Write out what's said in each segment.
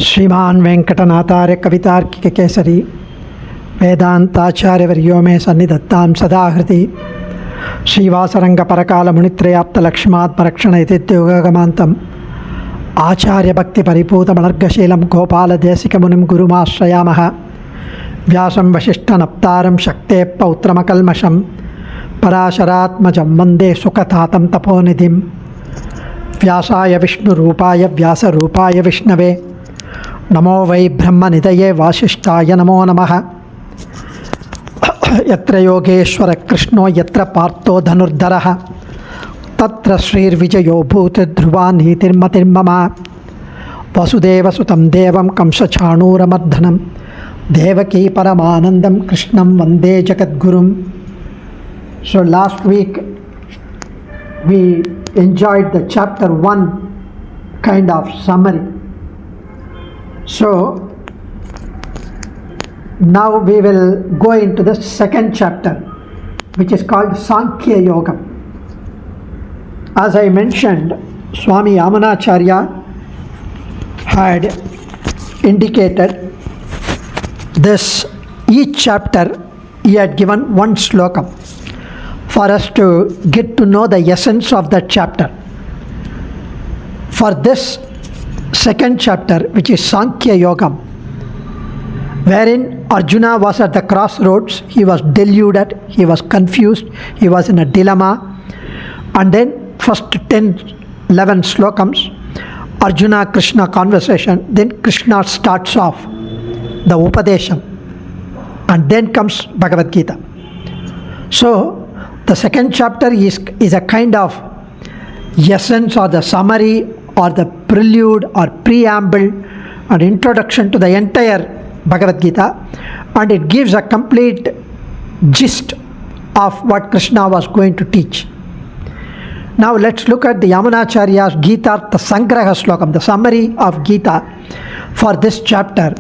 श्रीमान वेंकटनाथार्य कवितार्किक केसरी वेदांताचार्यवर्यो मे सन्निधत्तां सदा हृदि श्रीवासरंग परकाल मुनित्रयाप्त लक्ष्मात्मरक्षण इत्युगमान्तम् आचार्य भक्ति परिपूत मनर्गशीलं गोपाल देशिक मुनिं गुरुमाश्रयामः व्यासं वसिष्ठनप्तारं शक्तेः पौत्रमकल्मषं पराशरात्मजं वन्दे सुखतातं तपोनिधिं व्यासाय विष्णुरूपाय व्यासरूपाय विष्णवे नमो वै ब्रह्मनिधये वासिष्ठाय नमो नमः। यत्र योगेश्वर कृष्णो यत्र पार्थो धनुर्धरः तत्र श्रीर्विजयो भूतिर्ध्रुवा नीतिर्मतिर्मम। वसुदेवसुतं देवं कंसचाणूरमर्दनं देवकी परमानन्दं कृष्णं वन्दे जगद्गुरुं। So last week we enjoyed the chapter 1 kind of summary. So now we will go into the second chapter, which is called Sankhya Yoga. As I mentioned, Swami Yamunacharya had indicated this, each chapter he had given one sloka for us to get to know the essence of that chapter. For this second chapter, which is Sankhya Yoga, wherein Arjuna was at the crossroads, he was deluded, he was confused, he was in a dilemma, and then first 10-11 slokams, Arjuna Krishna conversation, then Krishna starts off the Upadesham, and then comes Bhagavad Gita. So the second chapter is a kind of essence or the summary or the prelude or preamble or introduction to the entire Bhagavad Gita, and it gives a complete gist of what Krishna was going to teach. Now let's look at the Yamunacharya's Gita Sangraha Slokam, the summary of Gita for this chapter.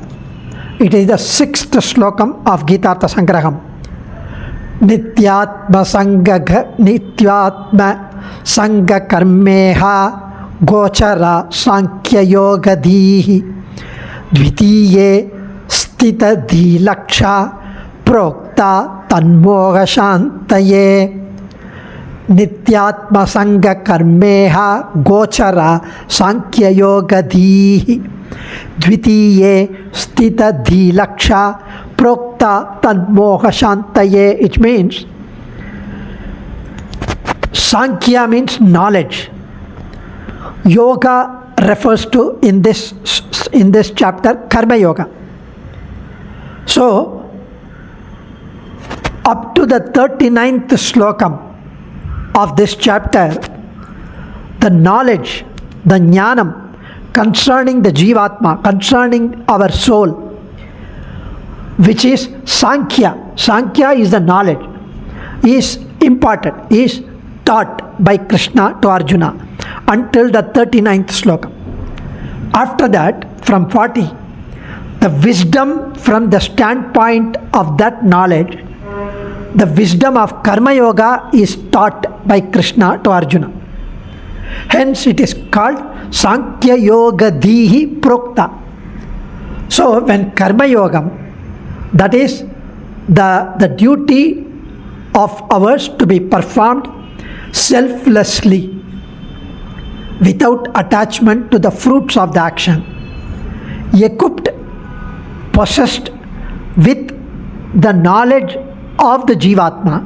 It is the 6th slokam of Gita Sangraham. Nityatma sangha karmeha gochara sankhya yoga dhihi dvitiye stita dhilaksha prokta tanmoga shantaye. Nityatma sangha karmeha gochara sankhya yoga dhihi dvitiye stita dhilaksha prokta tanmoga shantaye. It means Sankhya means knowledge. Yoga refers to in this chapter Karma Yoga. So up to the 39th slokam of this chapter, the knowledge, the jnanam concerning the Jivatma, concerning our soul, which is Sankhya. Sankhya is the knowledge, is imparted, is taught by Krishna to Arjuna until the 39th sloka. After that, from 40, the wisdom from the standpoint of that knowledge, the wisdom of Karma Yoga is taught by Krishna to Arjuna. Hence it is called Sankhya Yoga Dhihi Prokta. So when Karma Yoga, that is the duty of ours to be performed selflessly, without attachment to the fruits of the action, equipped, possessed with the knowledge of the Jivatma,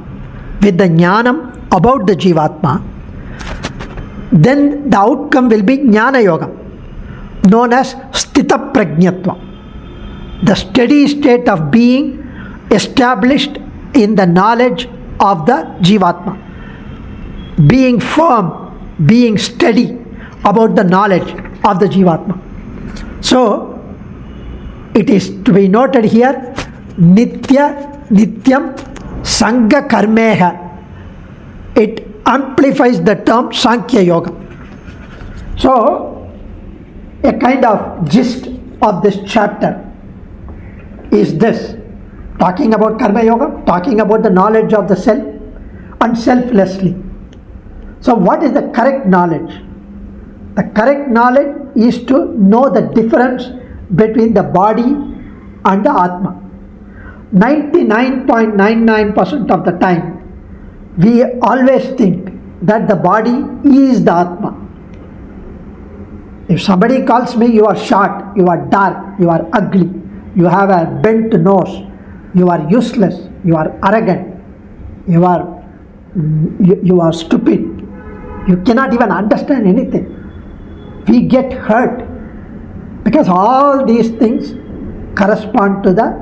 with the jnanam about the Jivatma, then the outcome will be Jnana Yoga, known as Sthita Prajnatva, the steady state of being established in the knowledge of the Jivatma, being firm, being steady about the knowledge of the Jivatma. So it is to be noted here, Nityam Sangha Karmeha. It amplifies the term Sankhya Yoga. So a kind of gist of this chapter is this, talking about Karma Yoga, talking about the knowledge of the self and selflessly. So what is the correct knowledge? The correct knowledge is to know the difference between the body and the Atma. 99.99% of the time, we always think that the body is the Atma. If somebody calls me, you are short, you are dark, you are ugly, you have a bent nose, you are useless, you are arrogant, you are stupid, you cannot even understand anything. We get hurt because all these things correspond to the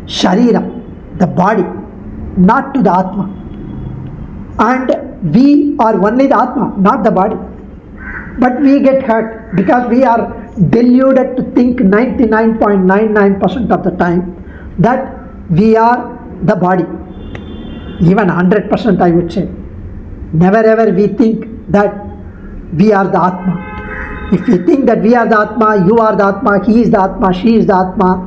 Sharira, the body, not to the Atma. And we are only the Atma, not the body. But we get hurt because we are deluded to think 99.99% of the time that we are the body. Even 100% I would say. Never ever we think that we are the Atma. If we think that we are the Atma, you are the Atma, he is the Atma, she is the Atma,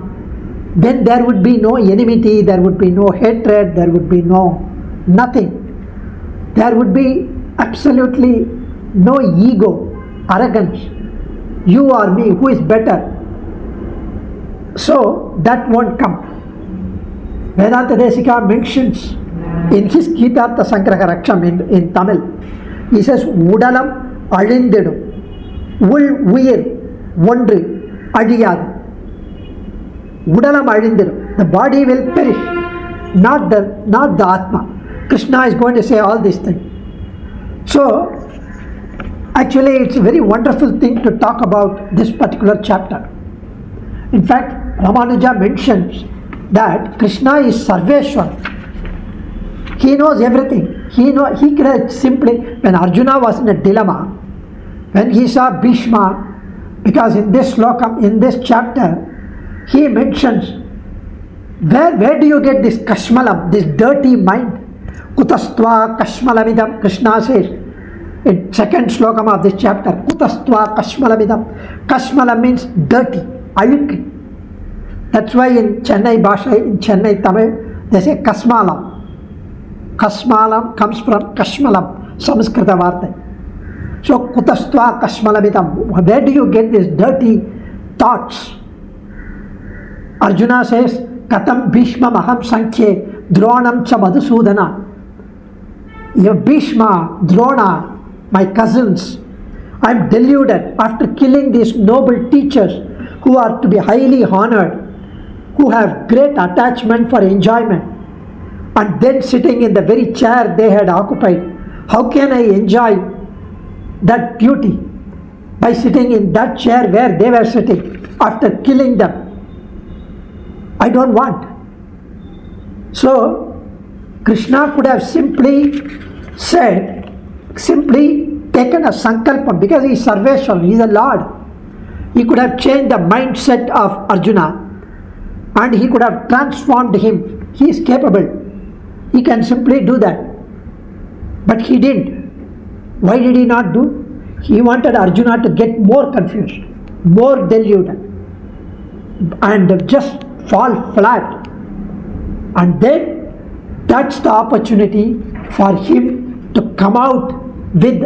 then there would be no enmity, there would be no hatred, there would be nothing. There would be absolutely no ego, arrogance. You or me, who is better? So that won't come. Vedanta Desika mentions in his Gita Sangraha Raksham in Tamil, he says, Udalam Alindidum, Uir, Wondri, Adiyad. Udalam Alindidum, the body will perish, not the Atma. Krishna is going to say all these things. So, actually, it's a very wonderful thing to talk about this particular chapter. In fact, Ramanuja mentions that Krishna is Sarveshwar. He knows everything. He could have simply, when Arjuna was in a dilemma, when he saw Bhishma, because in this slokam, in this chapter, he mentions, where do you get this kashmalam, this dirty mind? Kutastva kashmalamidam, Krishna says in second slokam of this chapter, Kutastva kashmalamidam. Kashmalam means dirty, aluk. That's why in Chennai Bhasha, in Chennai Tamil, they say kasmalam. Kasmalam comes from kashmalam, Samskrita Varta. So Kutastva kashmalamidam. Where do you get these dirty thoughts? Arjuna says, Katam Bhishma Maham Sankhye Dronam Cha Madhusudana. Bhishma, Drona, my cousins, I am deluded after killing these noble teachers who are to be highly honored, who have great attachment for enjoyment, and then sitting in the very chair they had occupied. How can I enjoy that beauty by sitting in that chair where they were sitting after killing them? I don't want. So, Krishna could have simply taken a sankalpam, because he is Sarveshwar, he is a Lord. He could have changed the mindset of Arjuna and he could have transformed him. He is capable. He can simply do that. But he didn't. Why did he not do? He wanted Arjuna to get more confused, more deluded, and just fall flat. And then that's the opportunity for him to come out with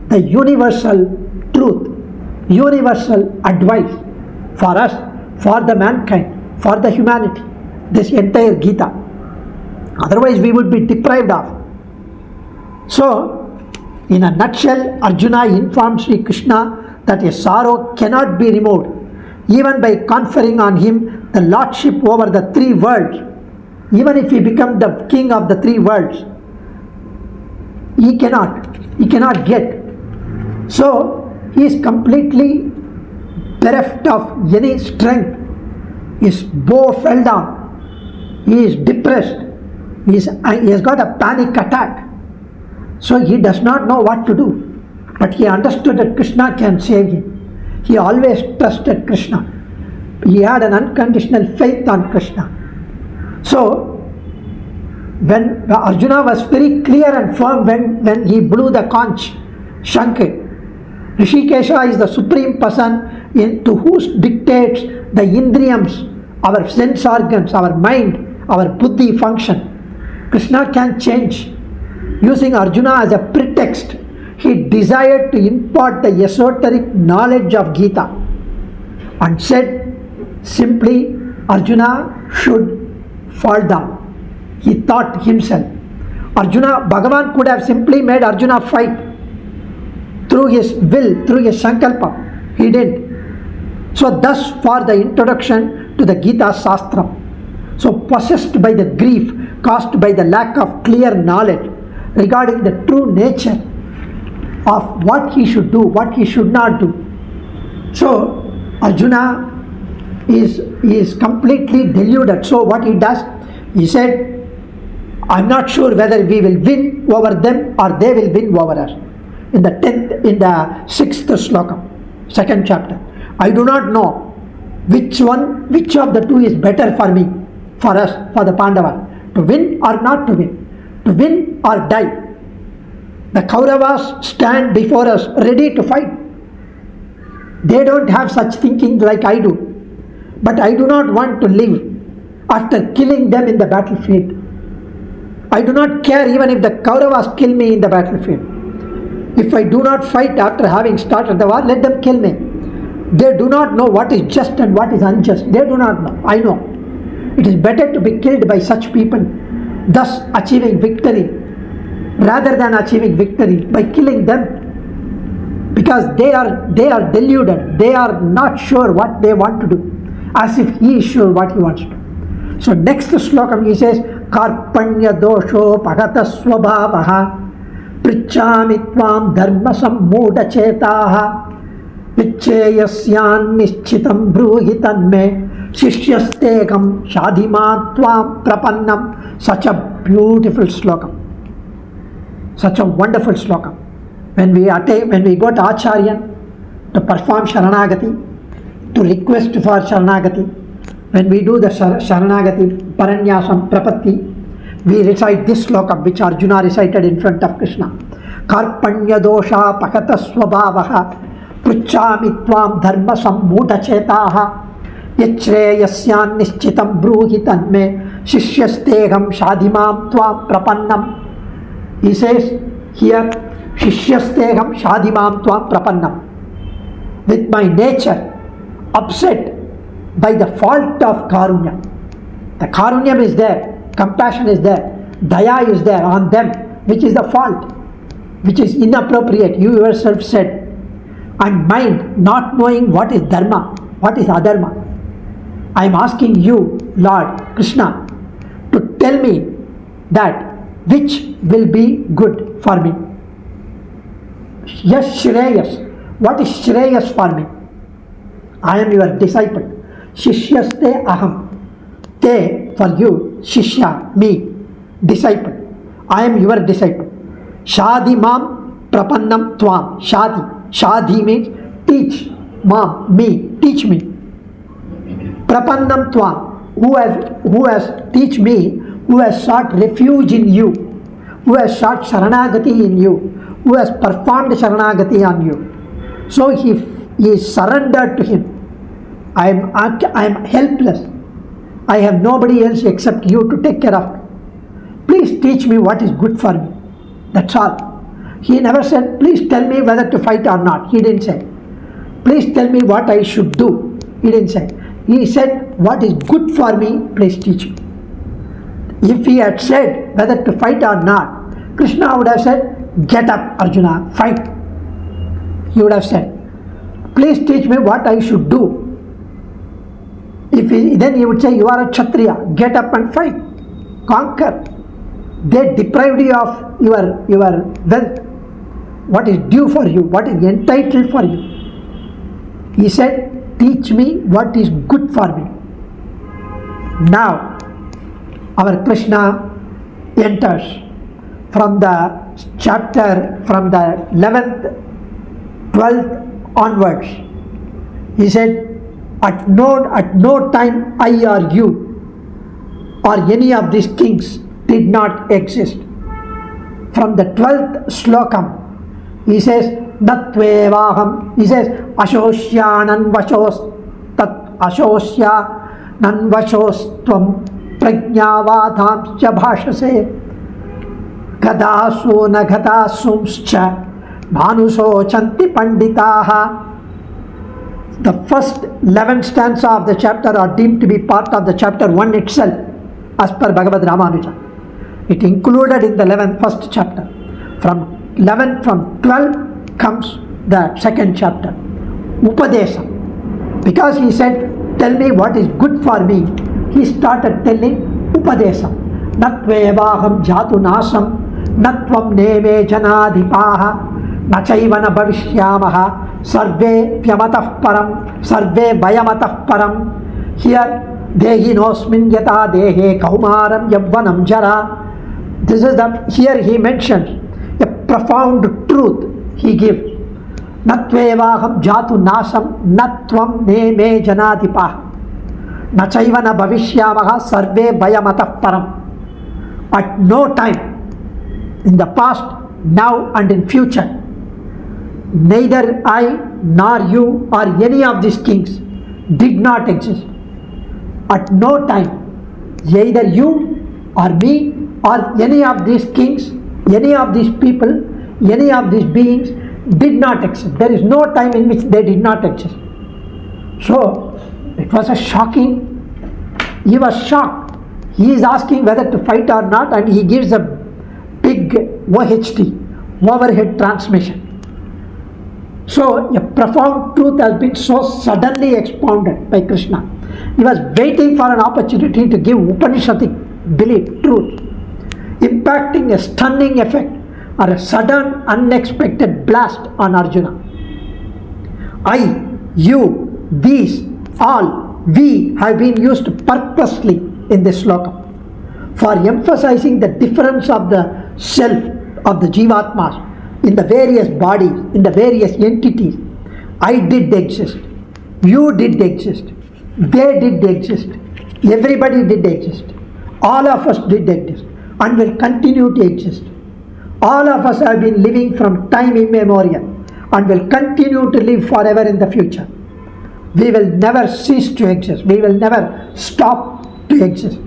the universal truth, universal advice for us, for the mankind, for the humanity, this entire Gita. Otherwise we would be deprived of. So, in a nutshell, Arjuna informs Sri Krishna that his sorrow cannot be removed, even by conferring on him the lordship over the three worlds. Even if he becomes the king of the three worlds, he cannot get. So he is completely bereft of any strength. His bow fell down. He is depressed. He has got a panic attack. So he does not know what to do. But he understood that Krishna can save him. He always trusted Krishna. He had an unconditional faith on Krishna. So, when Arjuna was very clear and firm when he blew the conch, Shankar, Rishikesha is the supreme person to whose dictates the indriyams, our sense organs, our mind, our buddhi function. Krishna can change. Using Arjuna as a pretext, he desired to impart the esoteric knowledge of Gita and said, simply Arjuna should fall down. He thought himself. Arjuna, Bhagavan could have simply made Arjuna fight through his will, through his sankalpa. He didn't. So thus for the introduction to the Gita Shastra. So possessed by the grief caused by the lack of clear knowledge regarding the true nature of what he should do, what he should not do. So Arjuna is completely deluded. So what he does, he said, I'm not sure whether we will win over them or they will win over us. In the 6th sloka, 2nd chapter. I do not know which of the two is better for me, for us, for the Pandavas, to win or not to win or die. The Kauravas stand before us ready to fight. They don't have such thinking like I do. But I do not want to live after killing them in the battlefield. I do not care even if the Kauravas kill me in the battlefield. If I do not fight after having started the war, let them kill me. They do not know what is just and what is unjust. They do not know. I know. It is better to be killed by such people, thus achieving victory, rather than achieving victory by killing them, because they are deluded. They are not sure what they want to do, as if he is sure what he wants to do. So next slokam he says, Karpanya dosho pagata swabhavaha prichami tvam dharma sammuda chetaha vicheyasyan nischitam bruhitan me shishyastekam shadhima tvam prapannam. Such a beautiful slokam, such a wonderful slokam. When we go to Acharya to perform Sharanagati, to request for Sharanagati, when we do the Sharanagati, Upanyasam, Prapatti, we recite this slokam which Arjuna recited in front of Krishna. Karpanya dosha pakata swabhavaha pruchami tvam dharma sammuda chetaha yachreyasyan nischitam bruhitan me shishyasteham shadhimam tvam prapannam. He says here, shishyasteham shadhimam tvam prapannam. With my nature upset by the fault of karunya. The karunyam is there, compassion is there, daya is there on them, which is the fault, which is inappropriate. You yourself said. And mind not knowing what is dharma, what is adharma. I am asking you, Lord Krishna, to tell me that which will be good for me. Yes, Shreyas. What is Shreyas for me? I am your disciple. Shishyaste aham. Te for you, Shishya, me, disciple. I am your disciple. Shadi mam prapannam tvam. Shadi means teach. Mam, me, teach me. Prapannam tvam. Who has teach me, who has sought refuge in you, who has sought Sharanagati in you, who has performed Sharanagati on you. So he is surrendered to him. I am helpless. I have nobody else except you to take care of me. Please teach me what is good for me. That's all. He never said, please tell me whether to fight or not. He didn't say. Please tell me what I should do. He didn't say. He said, what is good for me, please teach me. If he had said whether to fight or not, Krishna would have said, get up, Arjuna, fight. He would have said, please teach me what I should do. Then he would say, you are a Kshatriya, get up and fight, conquer. They deprived you of your wealth, what is due for you, what is entitled for you. He said, teach me what is good for me. Now, our Krishna enters from the chapter, from the 11th, 12th onwards. He said, at no time I or you or any of these kings did not exist. From the 12th slokam, he says, Natvevaham, he says, Ashoshyanan vashos tat ashoshya nan vashos tvam prajnavadhamscha bhashase gadasu nagadasumscha manusho chanti panditaha. The first 11 stanza of the chapter are deemed to be part of the chapter 1 itself, as per Bhagavad Ramanuja. It included in the first chapter. From 12 comes the second chapter, Upadesam. Because he said, tell me what is good for me, he started telling Upadesam. Natvevaham jatu nasam, natvam neme janadhipaha, nachayvana bhavishyamaha, sarve vyamatah param, sarve vayamatah param. Here, dehi nosmin yata dehe kaumaram yavvanam jara. This is here he mentions a profound truth he gives. Natvevaham jatu nasam, natvam neme janadhipaha, nachayvana bhavishyamaha, sarve vayamatah param. At no time, in the past, now and in future, neither I nor you or any of these kings did not exist. At no time, either you or me or any of these kings, any of these people, any of these beings did not exist. There is no time in which they did not exist. So, it was a shocking, he was shocked. He is asking whether to fight or not, and he gives a big OHT, overhead transmission. So a profound truth has been so suddenly expounded by Krishna. He was waiting for an opportunity to give Upanishadic belief, truth, impacting a stunning effect or a sudden unexpected blast on Arjuna. I, you, these, all, we have been used purposely in this sloka for emphasizing the difference of the self, of the Jivatmas, in the various bodies, in the various entities. I did exist, you did exist, they did exist, everybody did exist, all of us did exist and will continue to exist. All of us have been living from time immemorial and will continue to live forever in the future. We will never cease to exist, we will never stop to exist.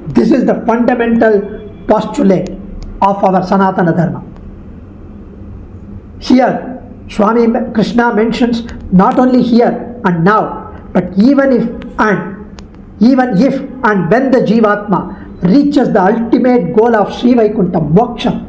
This is the fundamental postulate of our Sanatana Dharma. Here, Swami Krishna mentions not only here and now, but even if and when the Jivatma reaches the ultimate goal of Sri Vaikuntha, Moksha,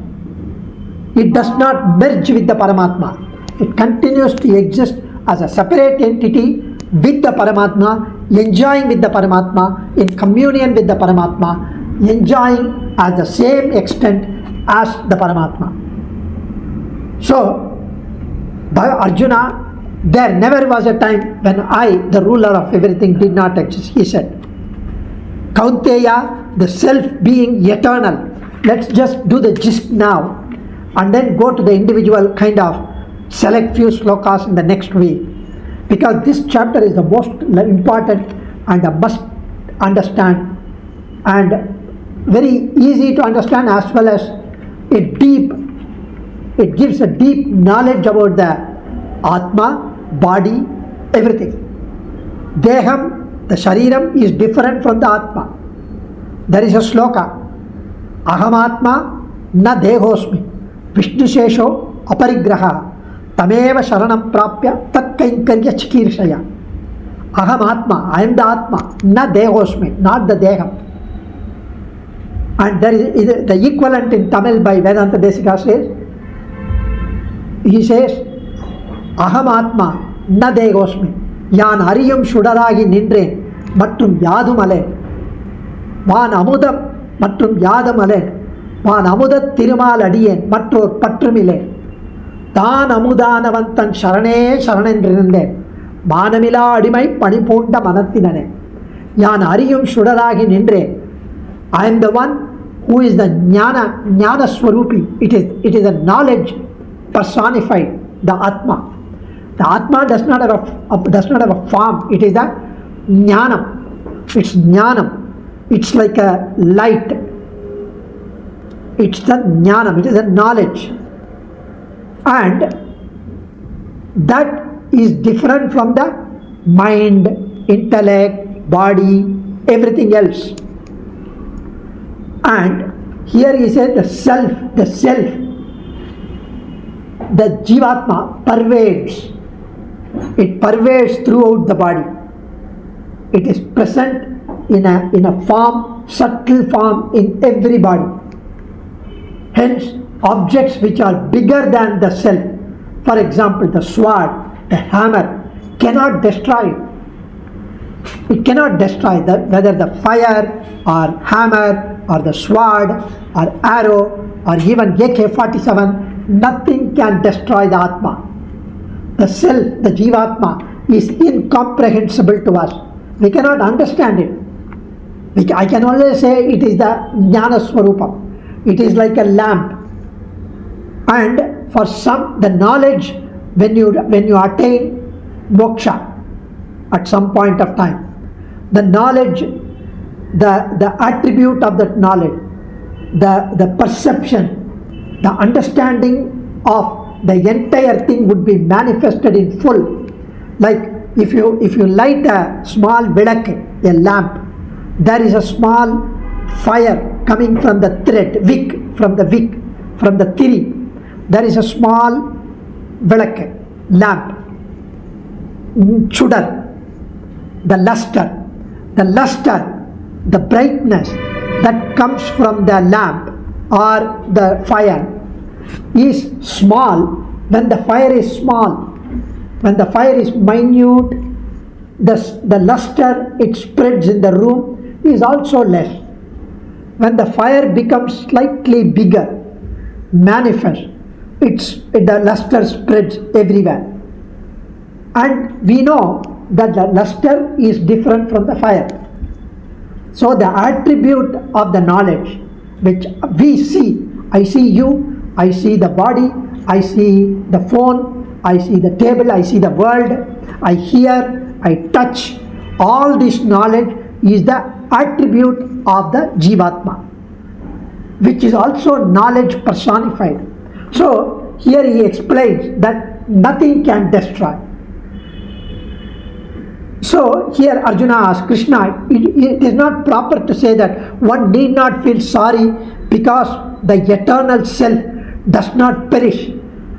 it does not merge with the Paramatma. It continues to exist as a separate entity with the Paramatma, enjoying with the Paramatma, in communion with the Paramatma, enjoying at the same extent as the Paramatma. So, by Arjuna, there never was a time when I, the ruler of everything, did not exist. He said, Kaunteya, the self being eternal. Let's just do the gist now and then go to the individual kind of select few slokas in the next week. Because this chapter is the most important and a must understand and very easy to understand, as well as it gives a deep knowledge about the Atma, body, everything. Deham, the Shariram, is different from the Atma. There is a sloka, Aham Atma na Dehosmi, Vishnu Shesho Aparigraha, Tameva Sharanam Prapya Tat Kainkarya Chikirshaya. Aham Atma, I am the Atma, na Dehosmi, not the Deham. And there is the equivalent in Tamil by Vedanta Desika says, he says, Aham Atma, na Dehosmi, Yan Ariyum Shudaragi Nindren, Mattum Yadumale, Van Amudam, Mattum Yadamale, Van Amudat Tirumal Adiyen, Mattor Patrumile, Tan Amudanavantan Sharane Sharanendrinde, Manamila Adimai Panipunda Manatinane, Yan Ariyum Shudaragi Nindre. I am the one who is the Jnana Swarupi. It is a knowledge personified, the Atma. The Atma does not have a form. It is a Jnanam. It's Jnanam. It's like a light. It's the Jnanam. It is a knowledge. And that is different from the mind, intellect, body, everything else. And here he said the self, the Jivatma pervades It pervades throughout the body. It is present in a form, subtle form in every body. Hence, objects which are bigger than the self, for example, the sword, the hammer, cannot destroy it. It cannot destroy that, whether the fire or hammer or the sword or arrow or even AK-47, nothing can destroy the Atma. The self, the Jivatma, is incomprehensible to us. We cannot understand it. I can only say it is the Jnana Swarupam. It is like a lamp. And for some, the knowledge, when you attain moksha at some point of time, the knowledge, the attribute of that knowledge, the perception, the understanding of the entire thing would be manifested in full. Like if you light a small vilak, a lamp, there is a small fire coming from the thread, from the tiri. There is a small vilak, lamp, chudar, the luster, the brightness that comes from the lamp or the fire is small. When the fire is small, when the fire is minute, the luster it spreads in the room is also less. When the fire becomes slightly bigger, manifest, the luster spreads everywhere. And we know that the luster is different from the fire. So the attribute of the knowledge which we see, I see you, I see the body, I see the phone, I see the table, I see the world, I hear, I touch. All this knowledge is the attribute of the Jivatma, which is also knowledge personified. So here he explains that nothing can destroy. So here Arjuna asks Krishna, it is not proper to say that one need not feel sorry because the eternal self does not perish.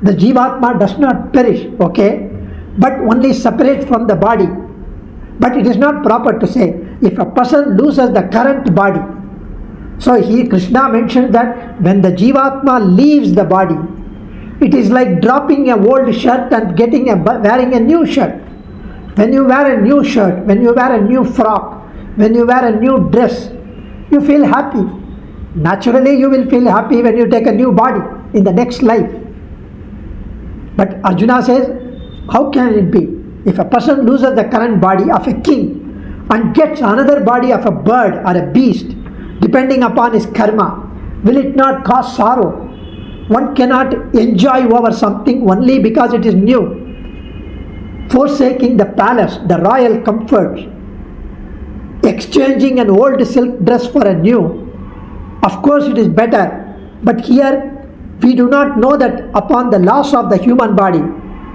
The Jivatma does not perish, okay, but only separates from the body. But it is not proper to say if a person loses the current body. So Krishna mentioned that when the Jivatma leaves the body, it is like dropping an old shirt and wearing a new shirt. When you wear a new shirt, when you wear a new frock, when you wear a new dress, you feel happy. Naturally, you will feel happy when you take a new body in the next life. But Arjuna says, how can it be? If a person loses the current body of a king and gets another body of a bird or a beast, depending upon his karma, will it not cause sorrow? One cannot enjoy over something only because it is new. Forsaking the palace, the royal comforts, exchanging an old silk dress for a new, of course it is better. But here we do not know that upon the loss of the human body,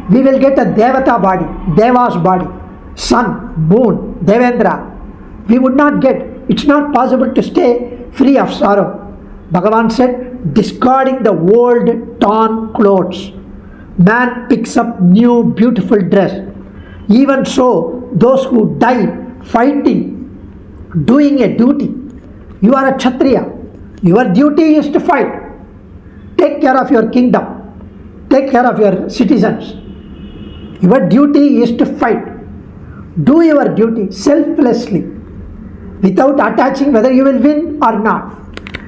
we will get a Devata body, Deva's body, sun, moon, Devendra. We would not get. It's not possible to stay free of sorrow. Bhagavan said, discarding the old torn clothes, man picks up new beautiful dress. Even so, those who die fighting, doing a duty, you are a Kshatriya. Your duty is to fight. Take care of your kingdom. Take care of your citizens. Your duty is to fight. Do your duty selflessly, without attaching whether you will win or not.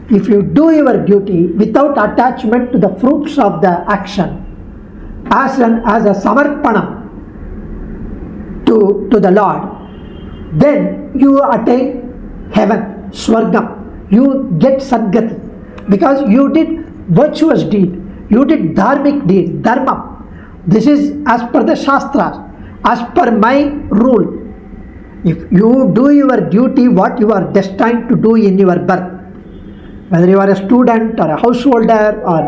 If you do your duty without attachment to the fruits of the action, as a samarpanam to the Lord, then you attain heaven, swargam. You get sadgati because you did virtuous deed, you did dharmic deed, dharma. This is as per the Shastras, as per my rule. If you do your duty, what you are destined to do in your birth, whether you are a student or a householder or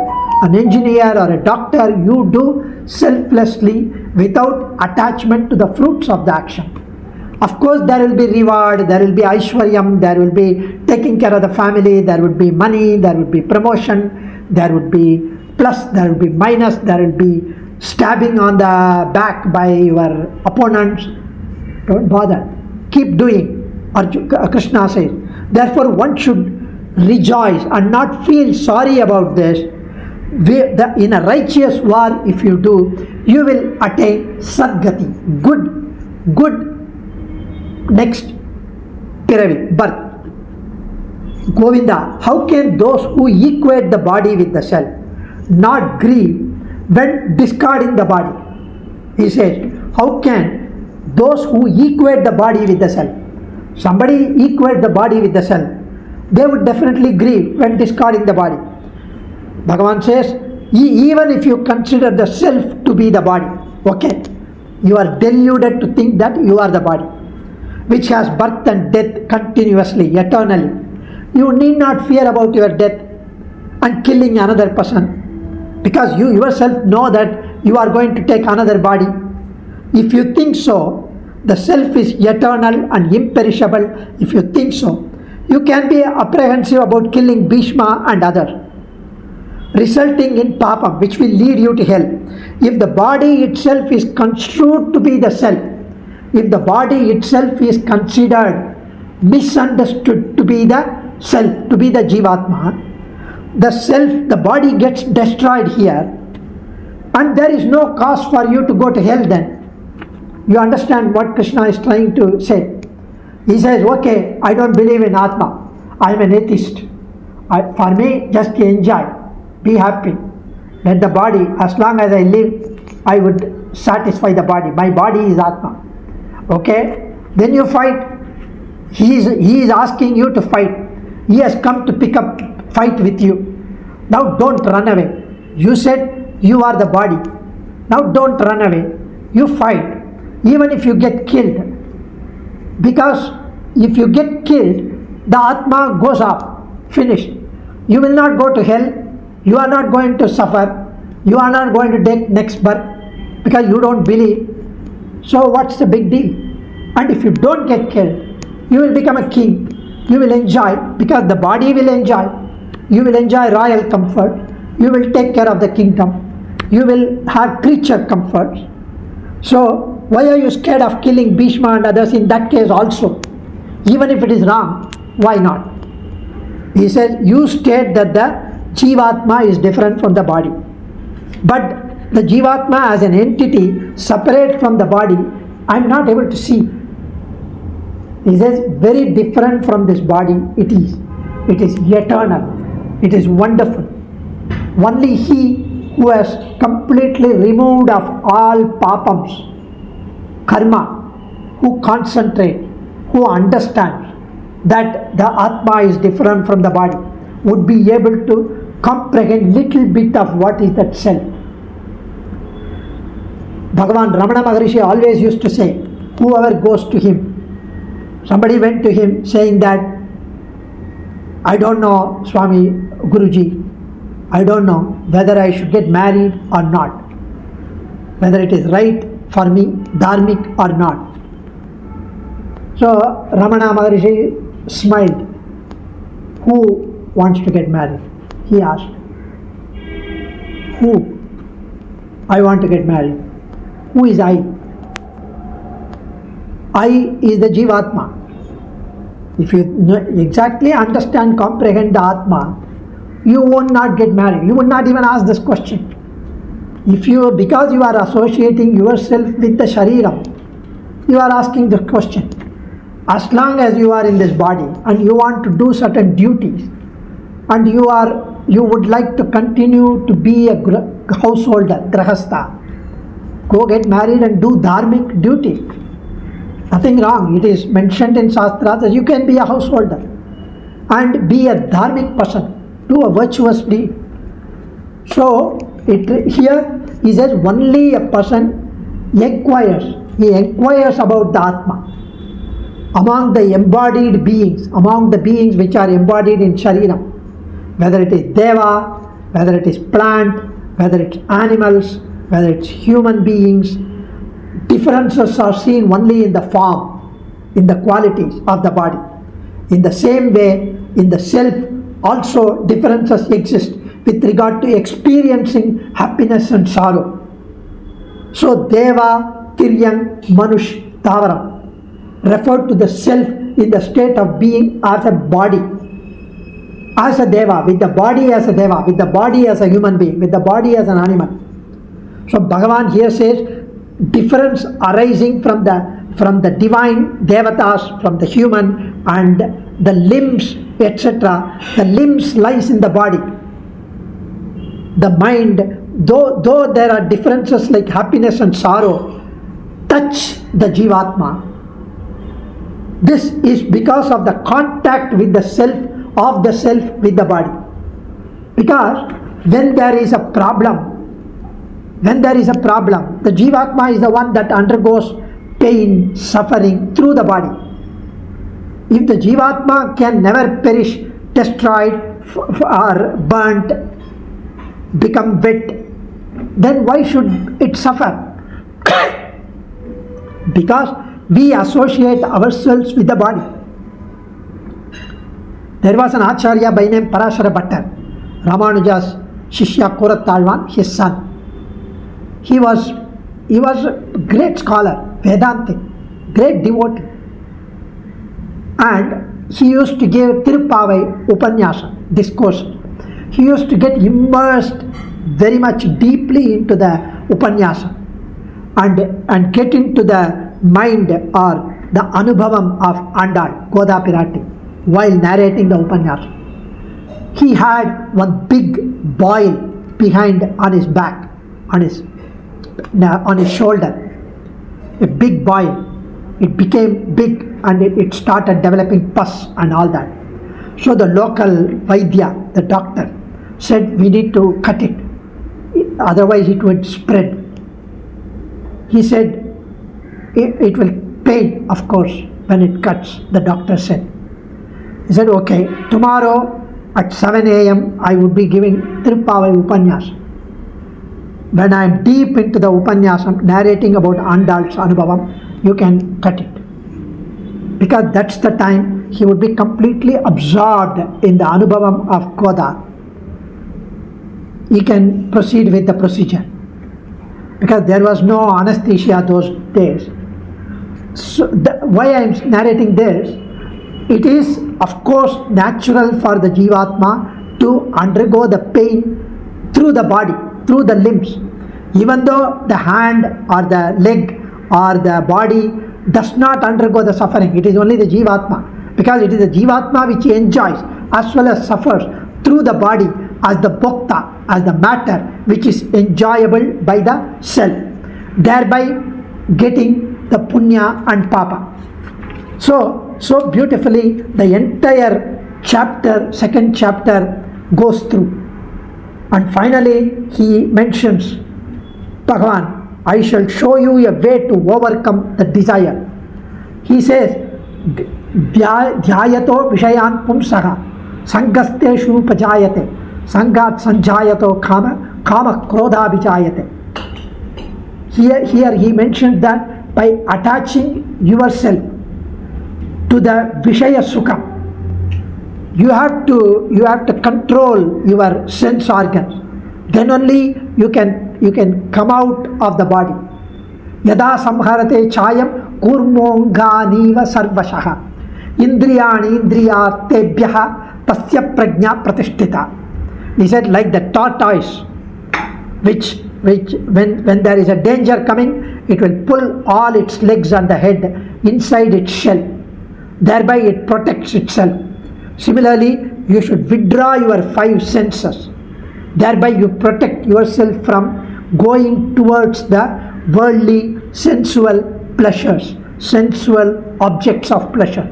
an engineer or a doctor, you do selflessly without attachment to the fruits of the action. Of course, there will be reward, there will be aishwaryam, there will be taking care of the family, there would be money, there would be promotion, there would be plus, there will be minus, there will be stabbing on the back by your opponents, don't bother. Keep doing. Krishna says. Therefore, one should rejoice and not feel sorry about this. In a righteous war, if you do, you will attain Sadgati, good next Piravi, birth. Govinda, how can those who equate the body with the self not grieve when discarding the body? He says, how can those who equate the body with the self, somebody equate the body with the self, they would definitely grieve when discarding the body. Bhagavan says, even if you consider the self to be the body, okay, you are deluded to think that you are the body, which has birth and death continuously, eternally. You need not fear about your death and killing another person, because you yourself know that you are going to take another body. If you think so, the self is eternal and imperishable. If you think so, you can be apprehensive about killing Bhishma and others, resulting in papam, which will lead you to hell. If the body itself is construed to be the self, if the body itself is considered misunderstood to be the self, to be the Jivatma, the self, the body gets destroyed here, and there is no cause for you to go to hell then. You understand what Krishna is trying to say? He says, okay, I don't believe in Atma, I am an atheist. For me, just enjoy, be happy. Let the body, as long as I live, I would satisfy the body. My body is Atma. Okay? Then you fight. He is asking you to fight. He has come to pick up fight with you. Now don't run away. You said you are the body. Now don't run away. You fight. Even if you get killed. Because if you get killed, the Atma goes up. Finished. You will not go to hell. You are not going to suffer. You are not going to take next birth because you don't believe. So what's the big deal? And if you don't get killed, you will become a king. You will enjoy, because the body will enjoy. You will enjoy royal comfort. You will take care of the kingdom. You will have creature comforts. So why are you scared of killing Bhishma and others in that case also? Even if it is wrong, why not? He says, you state that the Jivatma is different from the body. But the Jivatma as an entity separate from the body, I am not able to see. He says, very different from this body it is. It is eternal. It is wonderful. Only he who has completely removed of all papams, karma, who concentrate, who understand that the Atma is different from the body, would be able to comprehend little bit of what is that self. Bhagavan Ramana Maharishi always used to say, whoever goes to him, somebody went to him saying that, I don't know, Swami, Guruji, I don't know whether I should get married or not, whether it is right for me, dharmic or not. So Ramana Maharishi smiled. Who wants to get married? He asked. Who? I want to get married. Who is I? I is the Jivatma. If you exactly understand, comprehend the Atma, you will not get married. You would not even ask this question. Because you are associating yourself with the Shariram, you are asking the question. As long as you are in this body and you want to do certain duties, and you would like to continue to be a householder, grahastha, go get married and do dharmic duty. Nothing wrong. It is mentioned in Shastras that you can be a householder and be a dharmic person, do a virtuous deed. So here he says only a person inquires. He inquires about the Atma. Among the embodied beings, among the beings which are embodied in Shariram, whether it is Deva, whether it is plant, whether it's animals, whether it's human beings, differences are seen only in the form, in the qualities of the body. In the same way, in the self also differences exist with regard to experiencing happiness and sorrow. So Deva, Tiryang, Manush, Tavaram referred to the self in the state of being as a body, as a Deva, with the body as a Deva, with the body as a human being, with the body as an animal. So Bhagavan here says difference arising from the divine Devatas, from the human, and the limbs, etc. The limbs lies in the body. The mind, though there are differences like happiness and sorrow, touch the Jivatma. This is because of the contact with the self, of the self with the body. Because when there is a problem, the Jivatma is the one that undergoes pain, suffering through the body. If the Jivatma can never perish, destroyed, or burnt, become wet, then why should it suffer? Because we associate ourselves with the body. There was an Acharya by name Parashara Bhattar, Ramanuja's Shishya Korattalwan, his son. He was a great scholar, Vedantic, great devotee. And he used to give Tirupavai Upanyasam, discourse. He used to get immersed very much deeply into the Upanyasam and get into the mind or the Anubhavam of Andal, Goda Pirati, while narrating the Upanyasam. He had one big boil behind on his back, on his shoulder, a big boil. It became big and it started developing pus and all that. So the local Vaidya, the doctor, said we need to cut it, otherwise it would spread. He said it will pain, of course, when it cuts, the doctor said. He said, okay, tomorrow at 7 a.m. I would be giving Tirupavai Upanyasam. When I am deep into the Upanyasam, narrating about Andal's Anubhavam, you can cut it. Because that's the time he would be completely absorbed in the Anubhavam of Goda. He can proceed with the procedure. Because there was no anesthesia those days. So why I am narrating this, it is of course natural for the Jivatma to undergo the pain through the body, through the limbs. Even though the hand or the leg or the body does not undergo the suffering, it is only the Jivatma. Because it is the Jivatma which enjoys as well as suffers through the body as the bhokta, as the matter which is enjoyable by the self, thereby getting the punya and papa. So beautifully the entire chapter, second chapter, goes through. And finally he mentions, Bhagavan, I shall show you a way to overcome the desire. He says, Dhyayato Vishayan Pumsaha Sangasteshu Pajayate Sangat Sanjayato Kama Krodha Vijayate. Here he mentioned that by attaching yourself to the Vishaya Sukha, you have to control your sense organs. Then only you can come out of the body. Yada samharate chayam kurmonganiva sarvashaha indriyani indriyatebhyaha tasya prajna pratishtita. He said, like the tortoise, which when there is a danger coming, it will pull all its legs and the head inside its shell. Thereby it protects itself. Similarly, you should withdraw your five senses. Thereby you protect yourself from going towards the worldly, sensual pleasures, sensual objects of pleasure.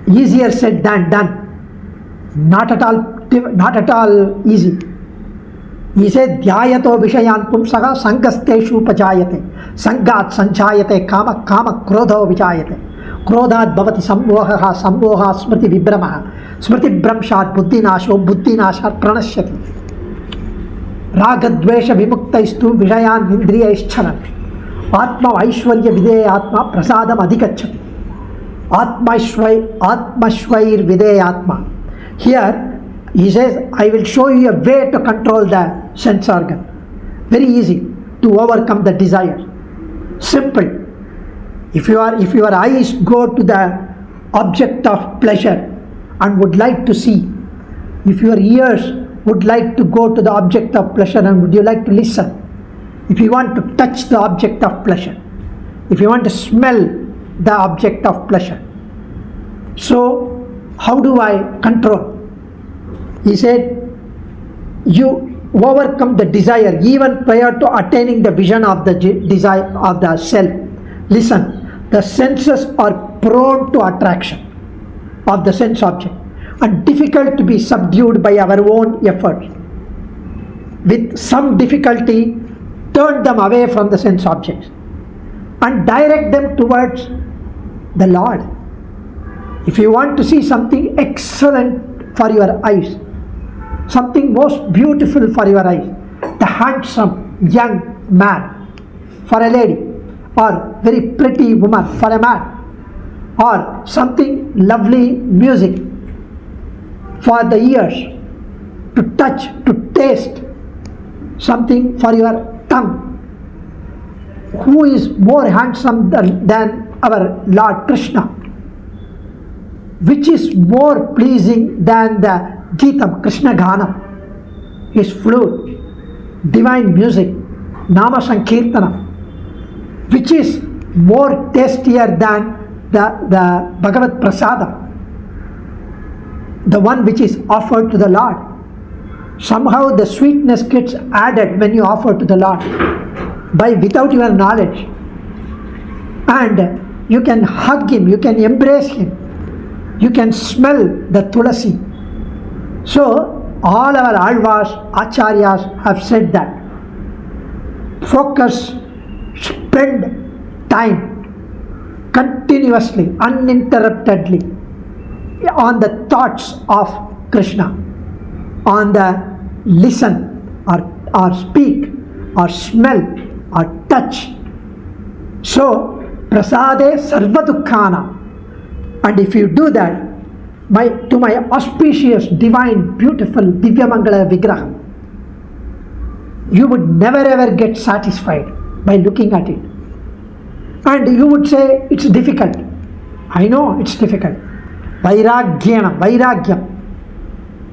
Easier said than done. Not at all easy. He said, Dhyayato Vishayan Pumsaha Sangasteshu Pajayate Sangat Sanjayate Kama Krodho Vijayate Krodhat Bhavati Sammohaha Sammoha Smriti Vibramaha Smriti Bramshat Buddhinasho Buddhinashat Pranashyati Ragadvesha Vimukta Vishayan Indriya Ischanan Atma Aishwarya Videyatma Prasadam Adhikachati Atmashvair Videyatma. Here he says, I will show you a way to control the sense organ. Very easy. to overcome the desire. Simple. If your eyes go to the object of pleasure and would like to see, if your ears would like to go to the object of pleasure and would you like to listen, if you want to touch the object of pleasure, if you want to smell the object of pleasure, so how do I control? He said, you overcome the desire even prior to attaining the vision of the desire of the self. Listen, the senses are prone to attraction of the sense object and difficult to be subdued by our own efforts. With some difficulty, turn them away from the sense objects and direct them towards the Lord. If you want to see something excellent for your eyes, something most beautiful for your eyes, the handsome young man for a lady, or very pretty woman for a man, or something lovely music for the ears, to touch, to taste, something for your tongue. Who is more handsome than our Lord Krishna? Which is more pleasing than the Gitam, Krishna Gana, his flute, divine music, Nama Sankirtana? Which is more tastier than the Bhagavat Prasada, the one which is offered to the Lord? Somehow the sweetness gets added when you offer to the Lord without your knowledge, and you can hug him, you can embrace him, you can smell the tulasi. So all our alvas, acharyas have said that focus, spend time continuously, uninterruptedly on the thoughts of Krishna, on the listen or speak or smell or touch. So prasade sarva dukkhana. And if you do that, to my auspicious, divine, beautiful Divya Mangala Vigraha, you would never ever get satisfied by looking at it. And you would say, it's difficult. I know it's difficult. Vairagyam,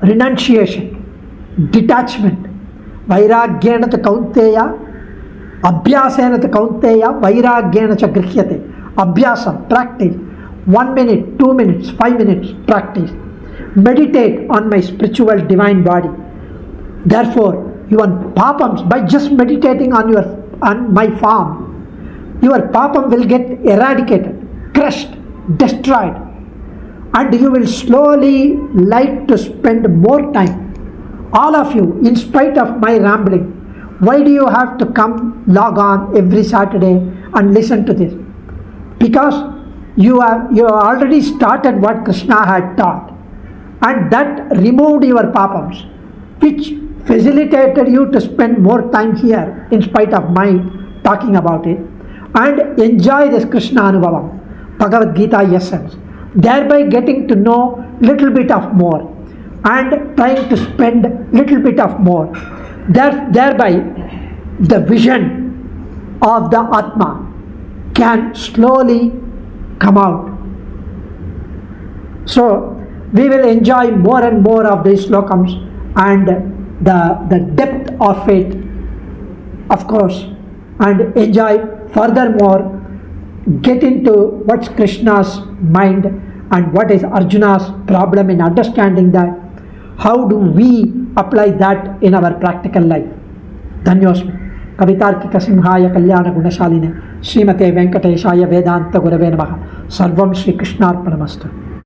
renunciation, detachment. Vairagyena ta kaunteya, abhyasena ta kaunteya, vairagyena cha grihyate. Abhyasam, practice. 1 minute, 2 minutes, 5 minutes, practice. Meditate on my spiritual divine body. Therefore, your papams, by just meditating on my form, your papam will get eradicated, crushed, destroyed, and you will slowly like to spend more time. All of you, in spite of my rambling, why do you have to come log on every Saturday and listen to this? Because you have already started what Krishna had taught, and that removed your papams, which facilitated you to spend more time here in spite of my talking about it, and enjoy this Krishna Anubhavam, Bhagavad Gita essence, thereby getting to know little bit of more and trying to spend little bit of more. Thereby the vision of the Atma can slowly come out. So we will enjoy more and more of these slokams and the depth of it, of course, and enjoy furthermore, get into what's Krishna's mind and what is Arjuna's problem in understanding that. How do we apply that in our practical life? Dhanyosmi. कवितार्किक सिंहाय कल्याण गुणशालिने श्रीमते वेंकटेशाय वेदांत गुरवे नमः। सर्वं श्री कृष्णार्पणमस्तु।